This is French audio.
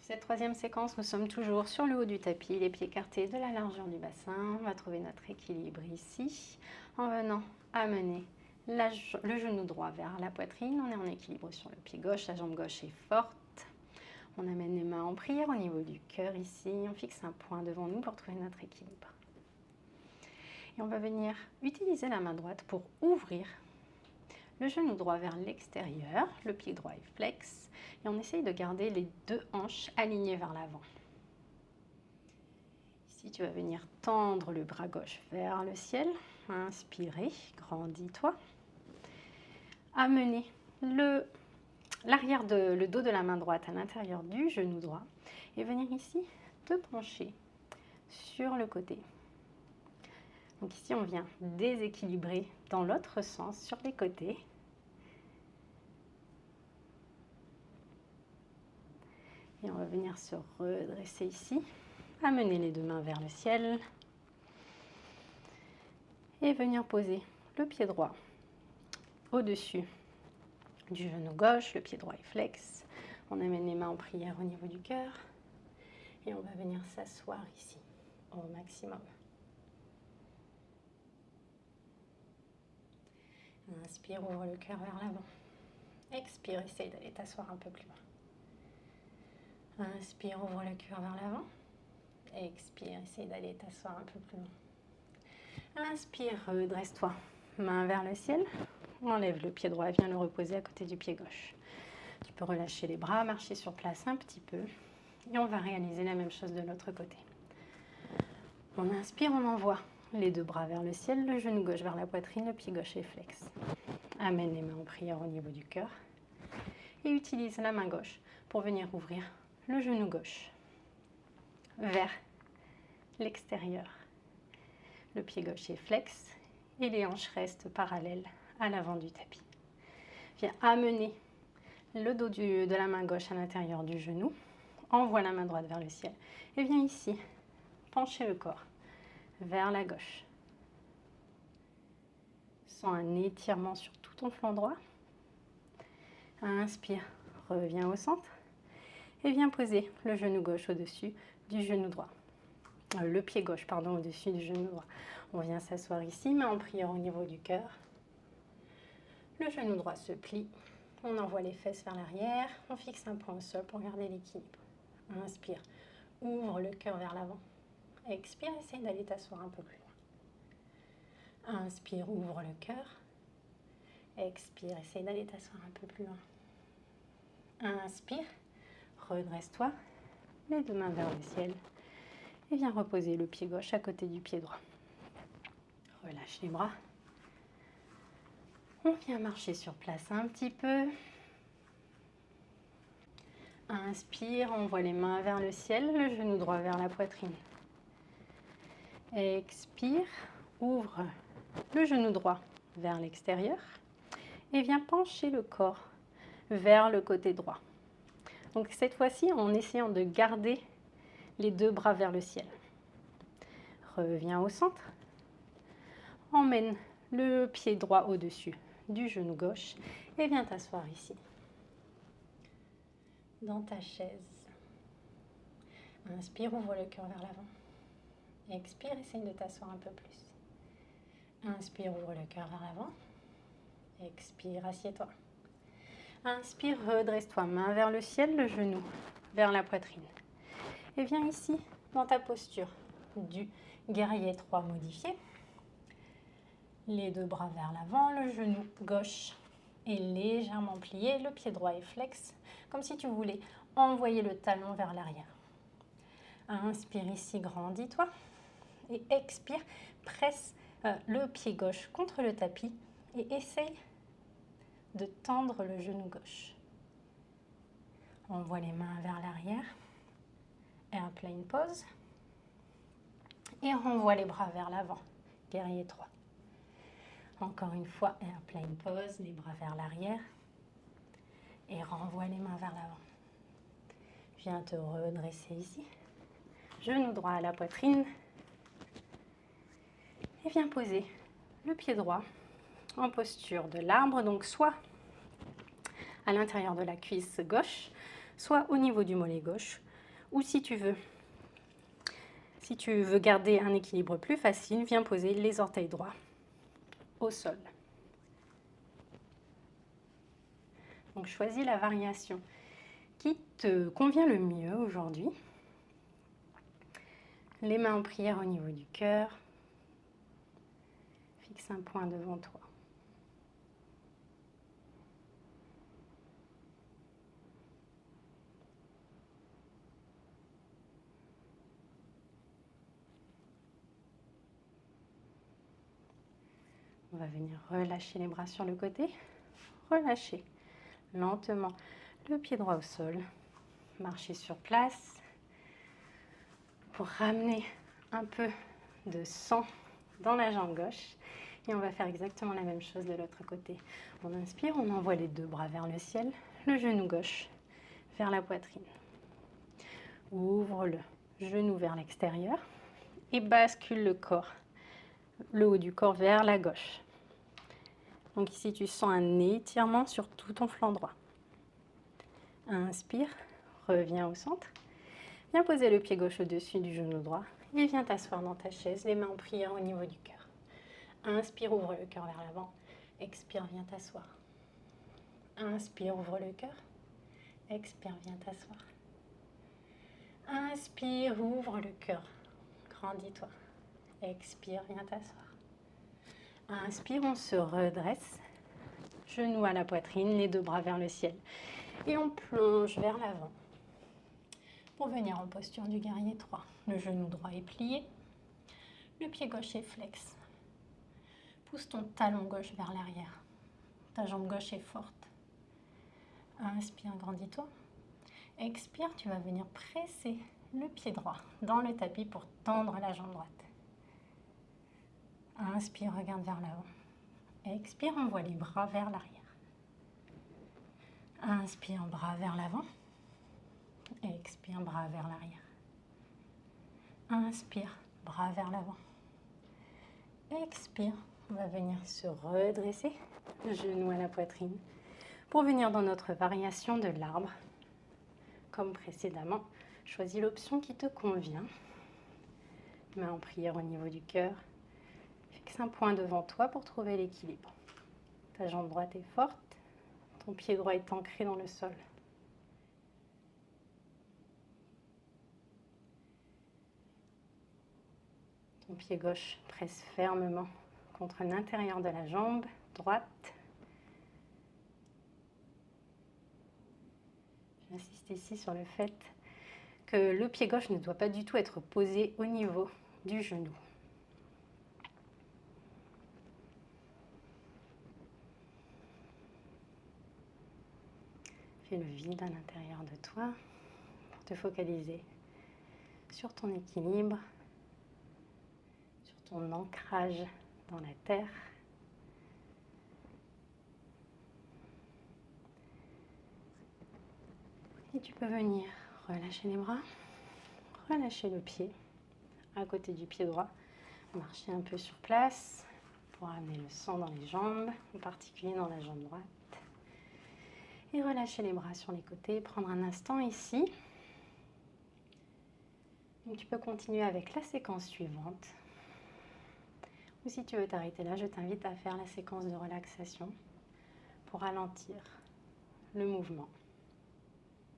Cette troisième séquence, nous sommes toujours sur le haut du tapis, les pieds écartés de la largeur du bassin. On va trouver notre équilibre ici, en venant amener le genou droit vers la poitrine. On est en équilibre sur le pied gauche, la jambe gauche est forte. On amène les mains en prière au niveau du cœur ici. On fixe un point devant nous pour trouver notre équilibre. Et on va venir utiliser la main droite pour ouvrir le genou droit vers l'extérieur, le pied droit est flex, et on essaye de garder les deux hanches alignées vers l'avant. Ici, tu vas venir tendre le bras gauche vers le ciel, inspirez, grandis-toi. Amenez le dos de la main droite à l'intérieur du genou droit, et venir ici te pencher sur le côté. Donc ici, on vient déséquilibrer dans l'autre sens, sur les côtés. Et on va venir se redresser ici, amener les deux mains vers le ciel. Et venir poser le pied droit au-dessus du genou gauche, le pied droit est flex. On amène les mains en prière au niveau du cœur. Et on va venir s'asseoir ici, au maximum. Inspire, ouvre le cœur vers l'avant. Expire, essaye d'aller t'asseoir un peu plus loin. Inspire, ouvre le cœur vers l'avant. Expire, essaye d'aller t'asseoir un peu plus loin. Inspire, redresse-toi. Main vers le ciel. Enlève le pied droit, viens le reposer à côté du pied gauche. Tu peux relâcher les bras, marcher sur place un petit peu. Et on va réaliser la même chose de l'autre côté. On inspire, on envoie les deux bras vers le ciel, le genou gauche vers la poitrine, le pied gauche est flex. Amène les mains en prière au niveau du cœur. Et utilise la main gauche pour venir ouvrir le genou gauche vers l'extérieur. Le pied gauche est flex et les hanches restent parallèles à l'avant du tapis. Viens amener le dos de la main gauche à l'intérieur du genou. Envoie la main droite vers le ciel. Et viens ici, pencher le corps vers la gauche. Sens un étirement sur tout ton flanc droit. Inspire, reviens au centre. Et viens poser le genou gauche au-dessus du genou droit. Le pied gauche, pardon, au-dessus du genou droit. On vient s'asseoir ici, main en prière au niveau du cœur. Le genou droit se plie. On envoie les fesses vers l'arrière. On fixe un point au sol pour garder l'équilibre. Inspire, ouvre le cœur vers l'avant. Expire, essaye d'aller t'asseoir un peu plus loin. Inspire, ouvre le cœur. Expire, essaye d'aller t'asseoir un peu plus loin. Inspire, redresse-toi, les deux mains vers le ciel. Et viens reposer le pied gauche à côté du pied droit. Relâche les bras. On vient marcher sur place un petit peu. Inspire, envoie les mains vers le ciel, le genou droit vers la poitrine. Expire, ouvre le genou droit vers l'extérieur et viens pencher le corps vers le côté droit. Donc cette fois-ci, en essayant de garder les deux bras vers le ciel. Reviens au centre. Emmène le pied droit au-dessus du genou gauche et viens t'asseoir ici, dans ta chaise. Inspire, ouvre le cœur vers l'avant. Expire, essaye de t'asseoir un peu plus. Inspire, ouvre le cœur vers l'avant. Expire, assieds-toi. Inspire, redresse-toi, main vers le ciel, le genou vers la poitrine. Et viens ici, dans ta posture du guerrier 3 modifié. Les deux bras vers l'avant, le genou gauche est légèrement plié, le pied droit est flex, comme si tu voulais envoyer le talon vers l'arrière. Inspire ici, grandis-toi. Et expire, presse le pied gauche contre le tapis et essaye de tendre le genou gauche. Envoie les mains vers l'arrière. Airplane pose. Et renvoie les bras vers l'avant. Guerrier 3. Encore une fois, airplane pose, les bras vers l'arrière. Et renvoie les mains vers l'avant. Viens te redresser ici. Genou droit à la poitrine. Et viens poser le pied droit en posture de l'arbre, donc soit à l'intérieur de la cuisse gauche, soit au niveau du mollet gauche, Ou si tu veux garder un équilibre plus facile, viens poser les orteils droits au sol. Donc choisis la variation qui te convient le mieux aujourd'hui. Les mains en prière au niveau du cœur. Fixe un point devant toi. On va venir relâcher les bras sur le côté. Relâcher lentement le pied droit au sol. Marcher sur place pour ramener un peu de sang dans la jambe gauche. Et on va faire exactement la même chose de l'autre côté. On inspire, on envoie les deux bras vers le ciel, le genou gauche vers la poitrine. Ouvre le genou vers l'extérieur et bascule le corps, le haut du corps vers la gauche. Donc ici, tu sens un étirement sur tout ton flanc droit. Inspire, reviens au centre. Viens poser le pied gauche au-dessus du genou droit et viens t'asseoir dans ta chaise, les mains en prière au niveau du cœur. Inspire, ouvre le cœur vers l'avant. Expire, viens t'asseoir. Inspire, ouvre le cœur. Expire, viens t'asseoir. Inspire, ouvre le cœur. Grandis-toi. Expire, viens t'asseoir. Inspire, on se redresse. Genoux à la poitrine, les deux bras vers le ciel. Et on plonge vers l'avant. Pour venir en posture du guerrier 3. Le genou droit est plié. Le pied gauche est flex. Pousse ton talon gauche vers l'arrière. Ta jambe gauche est forte. Inspire, grandis-toi. Expire, tu vas venir presser le pied droit dans le tapis pour tendre la jambe droite. Inspire, regarde vers l'avant. Expire, envoie les bras vers l'arrière. Inspire, bras vers l'avant. Expire, bras vers l'arrière. Inspire, bras vers l'avant. Expire, on va venir se redresser, genou à la poitrine, pour venir dans notre variation de l'arbre. Comme précédemment, choisis l'option qui te convient. Main en prière au niveau du cœur. Fixe un point devant toi pour trouver l'équilibre. Ta jambe droite est forte, ton pied droit est ancré dans le sol. Ton pied gauche presse fermement contre l'intérieur de la jambe droite. J'insiste ici sur le fait que le pied gauche ne doit pas du tout être posé au niveau du genou. Fais le vide à l'intérieur de toi pour te focaliser sur ton équilibre, sur ton ancrage dans la terre. Et tu peux venir relâcher les bras, relâcher le pied à côté du pied droit, marcher un peu sur place pour amener le sang dans les jambes, en particulier dans la jambe droite. Et relâcher les bras sur les côtés, prendre un instant ici. Donc tu peux continuer avec la séquence suivante. Ou si tu veux t'arrêter là, je t'invite à faire la séquence de relaxation pour ralentir le mouvement.